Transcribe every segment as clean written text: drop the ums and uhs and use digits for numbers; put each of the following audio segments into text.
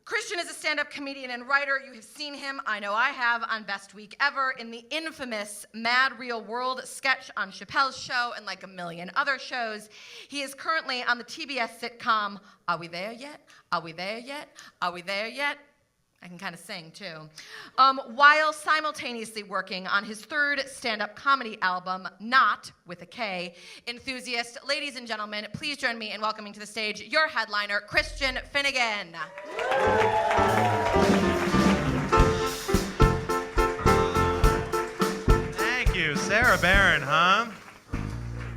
Christian is a stand-up comedian and writer. You have seen him, I know I have, on Best Week Ever, in the infamous Mad Real World sketch on Chappelle's Show, and like a million other shows. He is currently on the TBS sitcom, Are We There Yet? Are We There Yet? Are We There Yet? I can kind of sing, too. While simultaneously working on his third stand-up comedy album, Not, with a K, Enthusiast. Ladies and gentlemen, please join me in welcoming to the stage your headliner, Christian Finnegan. Thank you. Sarah Barron, huh?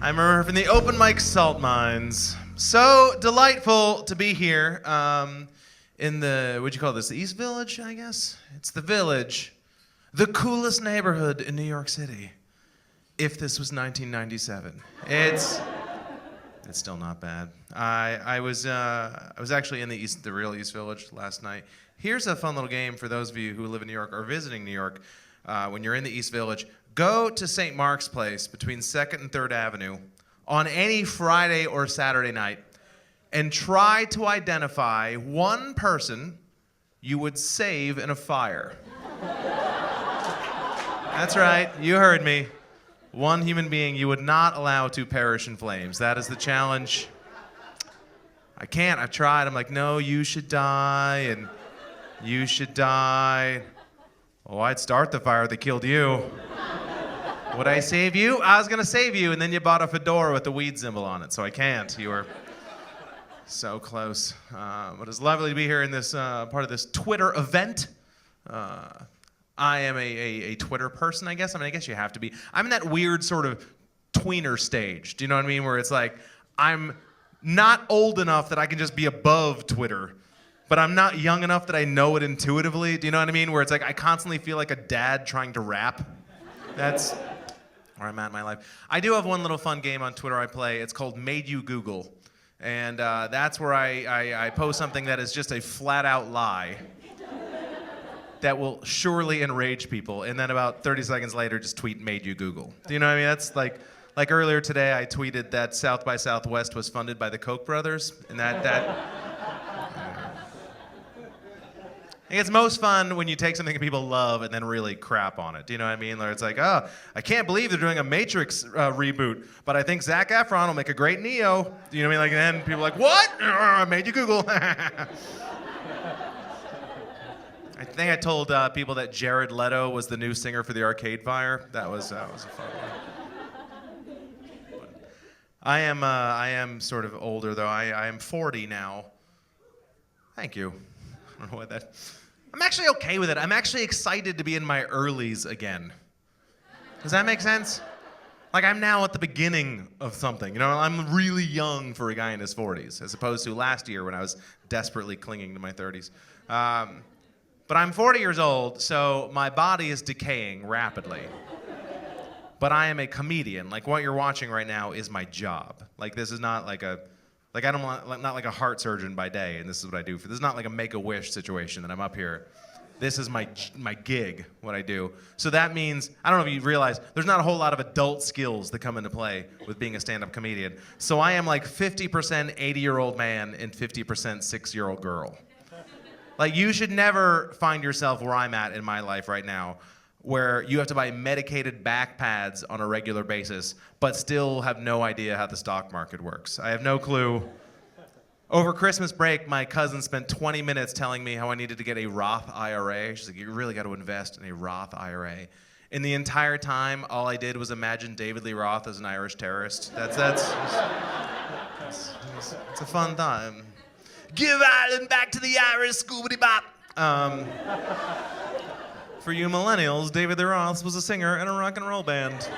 I remember her from the open mic Salt Mines. So delightful to be here. In the, what'd you call this, the East Village, I guess? It's the Village, the coolest neighborhood in New York City, if this was 1997. It's still not bad. I was actually in the real East Village last night. Here's a fun little game for those of you who live in New York or visiting New York. When you're in the East Village, go to St. Mark's Place between 2nd and 3rd Avenue on any Friday or Saturday night, and try to identify one person you would save in a fire. That's right, you heard me. One human being you would not allow to perish in flames. That is the challenge. I can't, I've tried. I'm like, no, you should die, and you should die. Oh, I'd start the fire that killed you. Would I save you? I was gonna save you, and then you bought a fedora with the weed symbol on it, so I can't. You were so close. But it's lovely to be here in this part of this Twitter event. I am a Twitter person, I guess. I mean, I guess you have to be. I'm in that weird sort of tweener stage. Do you know what I mean? Where it's like, I'm not old enough that I can just be above Twitter, but I'm not young enough that I know it intuitively. Do you know what I mean? Where it's like, I constantly feel like a dad trying to rap. That's where I'm at in my life. I do have one little fun game on Twitter I play. It's called Made You Google. And that's where I post something that is just a flat-out lie that will surely enrage people. And then about 30 seconds later, just tweet, Made You Google. Do you know what I mean? That's like earlier today, I tweeted that South by Southwest was funded by the Koch brothers. And I think it's most fun when you take something that people love and then really crap on it. Do you know what I mean? Where it's like, oh, I can't believe they're doing a Matrix reboot, but I think Zac Efron will make a great Neo. Do you know what I mean? Like, and then people are like, what? I made you Google. I think I told people that Jared Leto was the new singer for the Arcade Fire. That was a fun one. I am sort of older though. I am 40 now. Thank you. I don't know what that. I'm actually okay with it. I'm actually excited to be in my earlies again. Does that make sense? Like, I'm now at the beginning of something. You know, I'm really young for a guy in his 40s, as opposed to last year when I was desperately clinging to my 30s. But I'm 40 years old, so my body is decaying rapidly. But I am a comedian. Like, what you're watching right now is my job. Like, this is not like not like a heart surgeon by day, and this is what I do. This is not like a Make-A-Wish situation that I'm up here. This is my gig, what I do. So that means, I don't know if you realize, there's not a whole lot of adult skills that come into play with being a stand-up comedian. So I am like 50% 80-year-old man and 50% 6-year-old girl. Like, you should never find yourself where I'm at in my life right now, where you have to buy medicated back pads on a regular basis, but still have no idea how the stock market works. I have no clue. Over Christmas break, my cousin spent 20 minutes telling me how I needed to get a Roth IRA. She's like, you really got to invest in a Roth IRA. And the entire time, all I did was imagine David Lee Roth as an Irish terrorist. It's a fun time. Give Ireland back to the Irish, scoobity-bop. For you millennials, David Lee Roth was a singer in a rock and roll band.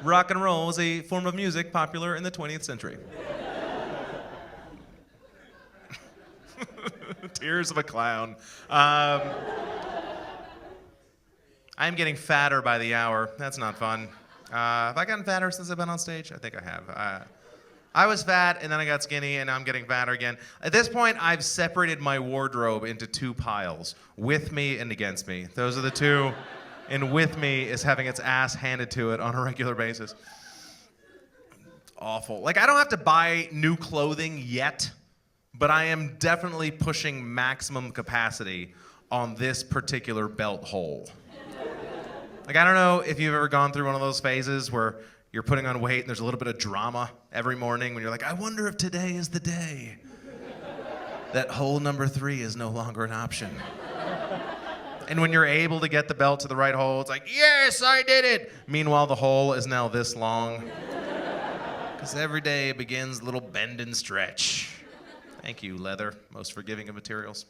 Rock and roll was a form of music popular in the 20th century. Tears of a clown. I'm getting fatter by the hour. That's not fun. Have I gotten fatter since I've been on stage? I think I have. I was fat, and then I got skinny, and now I'm getting fatter again. At this point, I've separated my wardrobe into two piles, with me and against me. Those are the two, and with me is having its ass handed to it on a regular basis. It's awful. Like, I don't have to buy new clothing yet, but I am definitely pushing maximum capacity on this particular belt hole. Like, I don't know if you've ever gone through one of those phases where you're putting on weight and there's a little bit of drama every morning when you're like, I wonder if today is the day that hole number 3 is no longer an option. And when you're able to get the belt to the right hole, it's like, yes, I did it. Meanwhile, the hole is now this long. Because every day begins a little bend and stretch. Thank you, leather, most forgiving of materials.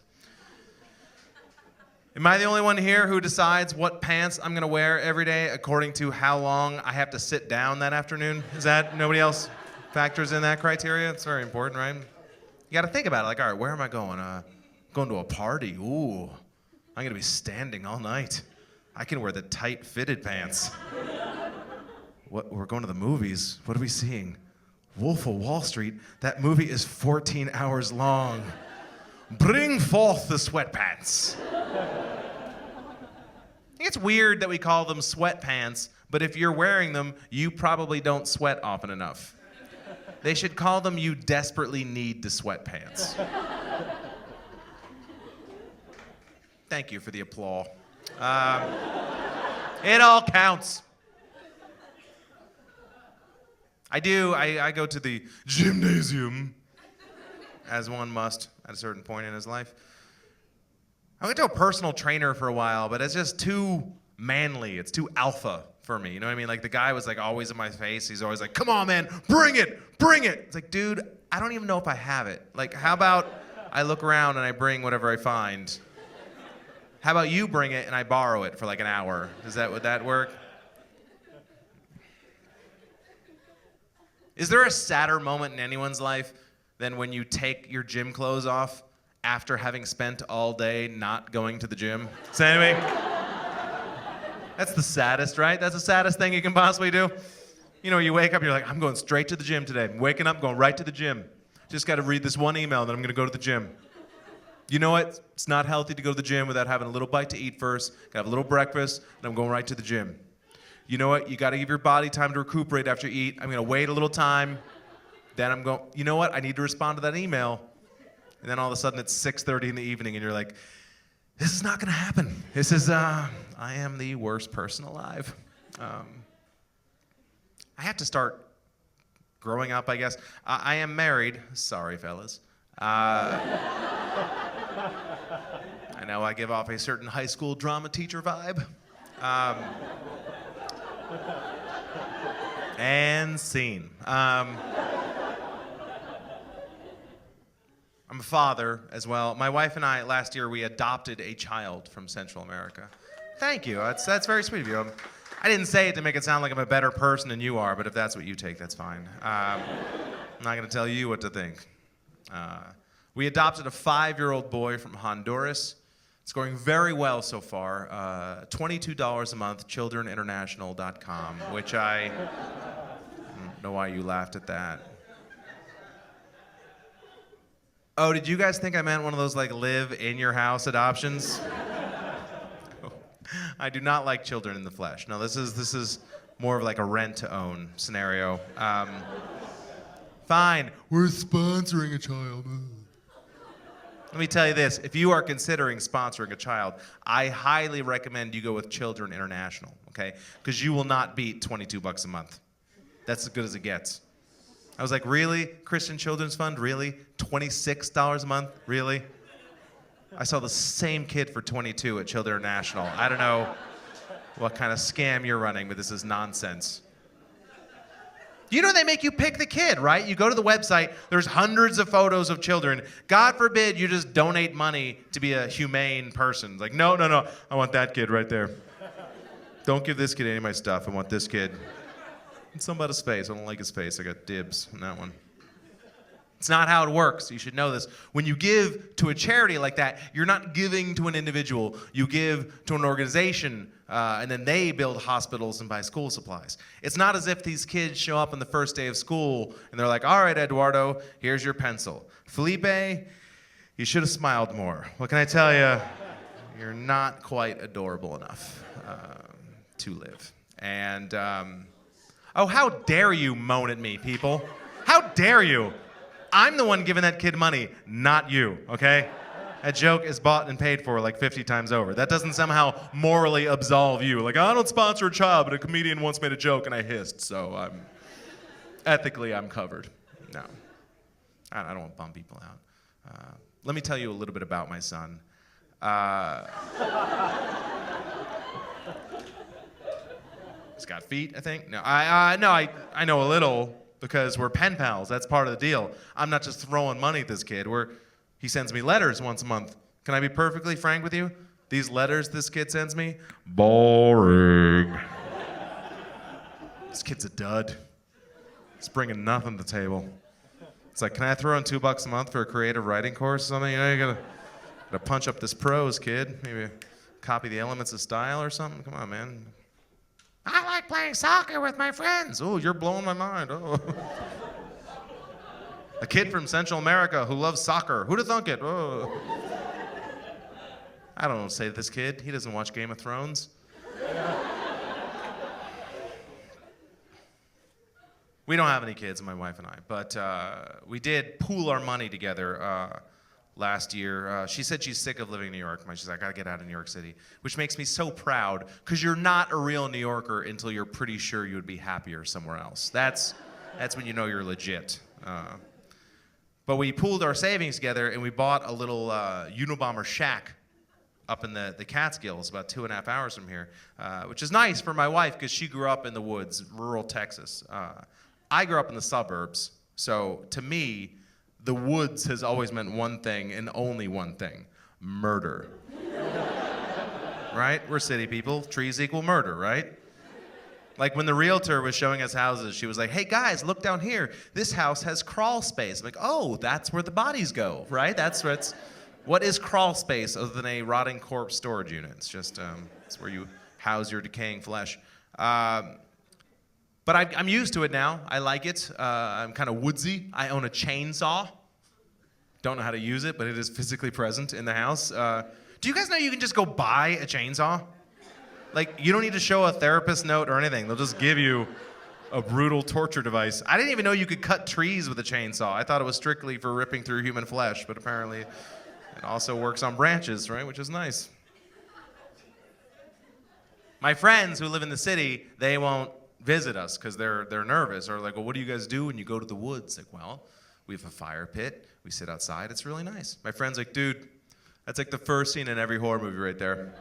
Am I the only one here who decides what pants I'm gonna wear every day according to how long I have to sit down that afternoon? Is that, nobody else factors in that criteria? It's very important, right? You gotta think about it, like, all right, where am I going? Going to a party, ooh. I'm gonna be standing all night. I can wear the tight fitted pants. What, we're going to the movies, what are we seeing? Wolf of Wall Street, that movie is 14 hours long. Bring forth the sweatpants. I think it's weird that we call them sweatpants, but if you're wearing them, you probably don't sweat often enough. They should call them you desperately need the sweatpants. Thank you for the applause. It all counts. I go to the gymnasium, as one must at a certain point in his life. I went to a personal trainer for a while, but it's just too manly. It's too alpha for me. You know what I mean? Like, the guy was like always in my face. He's always like, come on, man, bring it, bring it. It's like, dude, I don't even know if I have it. Like, how about I look around and I bring whatever I find? How about you bring it and I borrow it for like an hour? Would that work? Is there a sadder moment in anyone's life than when you take your gym clothes off after having spent all day not going to the gym? Say anyway? That's the saddest, right? That's the saddest thing you can possibly do. You know, you wake up, you're like, I'm going straight to the gym today. I'm waking up, going right to the gym. Just got to read this one email, then I'm going to go to the gym. You know what? It's not healthy to go to the gym without having a little bite to eat first. Got to have a little breakfast, and I'm going right to the gym. You know what? You got to give your body time to recuperate after you eat. I'm going to wait a little time. Then I'm going, you know what? I need to respond to that email. And then all of a sudden it's 6:30 in the evening and you're like, this is not going to happen. This is, I am the worst person alive. I have to start growing up, I guess. I am married. Sorry, fellas. I know I give off a certain high school drama teacher vibe. And scene. I'm a father as well. My wife and I, last year, we adopted a child from Central America. Thank you. That's very sweet of you. I didn't say it to make it sound like I'm a better person than you are, but if that's what you take, that's fine. I'm not going to tell you what to think. We adopted a 5-year-old boy from Honduras. It's going very well so far. $22 a month, childreninternational.com, which I don't know why you laughed at that. Oh, did you guys think I meant one of those like live in your house adoptions? I do not like children in the flesh. No, this is more of like a rent to own scenario. Fine, we're sponsoring a child. Let me tell you this, if you are considering sponsoring a child, I highly recommend you go with Children International, okay? Because you will not beat $22 a month. That's as good as it gets. I was like, really? Christian Children's Fund? Really? $26 a month? Really? I saw the same kid for 22 at Children International. I don't know what kind of scam you're running, but this is nonsense. You know they make you pick the kid, right? You go to the website, there's hundreds of photos of children. God forbid you just donate money to be a humane person. Like, no, I want that kid right there. Don't give this kid any of my stuff. I want this kid. It's something about his face. I don't like his face. I got dibs on that one. It's not how it works. You should know this. When you give to a charity like that, you're not giving to an individual. You give to an organization, and then they build hospitals and buy school supplies. It's not as if these kids show up on the first day of school, and they're like, all right, Eduardo, here's your pencil. Felipe, you should have smiled more. What can I tell you? You're not quite adorable enough to live. And, oh, how dare you moan at me, people? How dare you? I'm the one giving that kid money, not you, okay? That joke is bought and paid for like 50 times over. That doesn't somehow morally absolve you. Like, I don't sponsor a child, but a comedian once made a joke and I hissed, so ethically I'm covered. No, I don't want to bum people out. Let me tell you a little bit about my son. He's got feet, I think. No, I know a little because we're pen pals. That's part of the deal. I'm not just throwing money at this kid. He sends me letters once a month. Can I be perfectly frank with you? These letters this kid sends me, boring. This kid's a dud. He's bringing nothing to the table. It's like, can I throw in $2 a month for a creative writing course or something? You know, you gotta punch up this prose, kid. Maybe copy the elements of style or something. Come on, man. I like playing soccer with my friends. Oh, you're blowing my mind. Oh. A kid from Central America who loves soccer. Who'd have thunk it? Oh. I don't know what to say to this kid. He doesn't watch Game of Thrones. We don't have any kids, my wife and I, but we did pool our money together last year. She said she's sick of living in New York. She's like, I gotta get out of New York City, which makes me so proud, because you're not a real New Yorker until you're pretty sure you would be happier somewhere else. That's when you know you're legit. But we pooled our savings together and we bought a little Unabomber shack up in the Catskills, about 2.5 hours from here, which is nice for my wife because she grew up in the woods, rural Texas. I grew up in the suburbs, so to me, the woods has always meant one thing and only one thing: murder. Right? We're city people. Trees equal murder, right? Like when the realtor was showing us houses, she was like, hey guys, look down here. This house has crawl space. I'm like, oh, that's where the bodies go, right? What is crawl space other than a rotting corpse storage unit? It's just, it's where you house your decaying flesh. But I'm used to it now. I like it. I'm kind of woodsy. I own a chainsaw. Don't know how to use it, but it is physically present in the house. Do you guys know you can just go buy a chainsaw? Like, you don't need to show a therapist note or anything. They'll just give you a brutal torture device. I didn't even know you could cut trees with a chainsaw. I thought it was strictly for ripping through human flesh, but apparently it also works on branches, right? Which is nice. My friends who live in the city, they won't visit us because they're nervous, or like, well, what do you guys do when you go to the woods? Like, well, we have a fire pit. We sit outside. It's really nice. My friend's like, dude, that's like the first scene in every horror movie right there.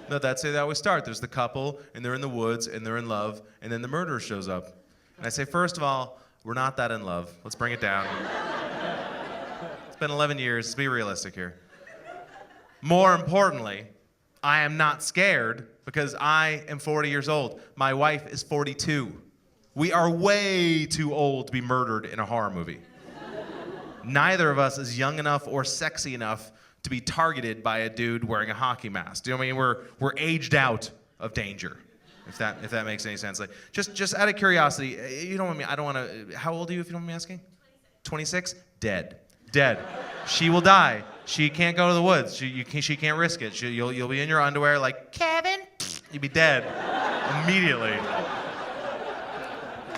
No, that's how they always start. There's the couple, and they're in the woods, and they're in love, and then the murderer shows up. And I say, first of all, we're not that in love. Let's bring it down. It's been 11 years. Let's be realistic here. More importantly, I am not scared because I am 40 years old. My wife is 42. We are way too old to be murdered in a horror movie. Neither of us is young enough or sexy enough to be targeted by a dude wearing a hockey mask. Do you know what I mean? We're aged out of danger, if that makes any sense. Like, just out of curiosity, you don't want me. I don't want to. How old are you, if you don't mind me asking? 26. Dead. She will die. She can't go to the woods. She can't risk it. You'll be in your underwear like, Kevin. You'd be dead immediately.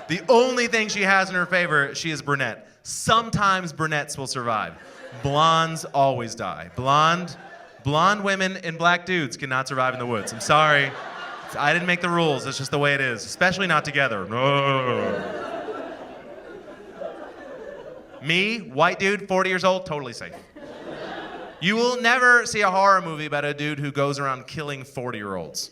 The only thing she has in her favor, she is brunette. Sometimes brunettes will survive. Blondes always die. Blonde women and black dudes cannot survive in the woods. I'm sorry. I didn't make the rules. It's just the way it is. Especially not together. No. Me, white dude, 40 years old, totally safe. You will never see a horror movie about a dude who goes around killing 40-year-olds.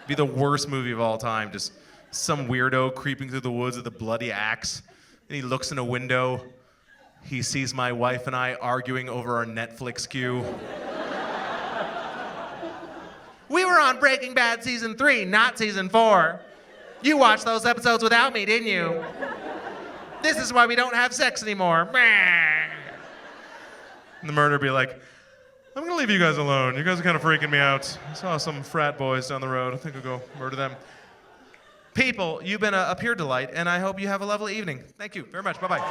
Be the worst movie of all time. Just some weirdo creeping through the woods with a bloody axe. And he looks in a window. He sees my wife and I arguing over our Netflix queue. We were on Breaking Bad season 3, not season 4. You watched those episodes without me, didn't you? This is why we don't have sex anymore. And the murderer be like, I'm gonna leave you guys alone. You guys are kind of freaking me out. I saw some frat boys down the road. I think I'll go murder them. People, you've been a pure delight, and I hope you have a lovely evening. Thank you very much. Bye-bye.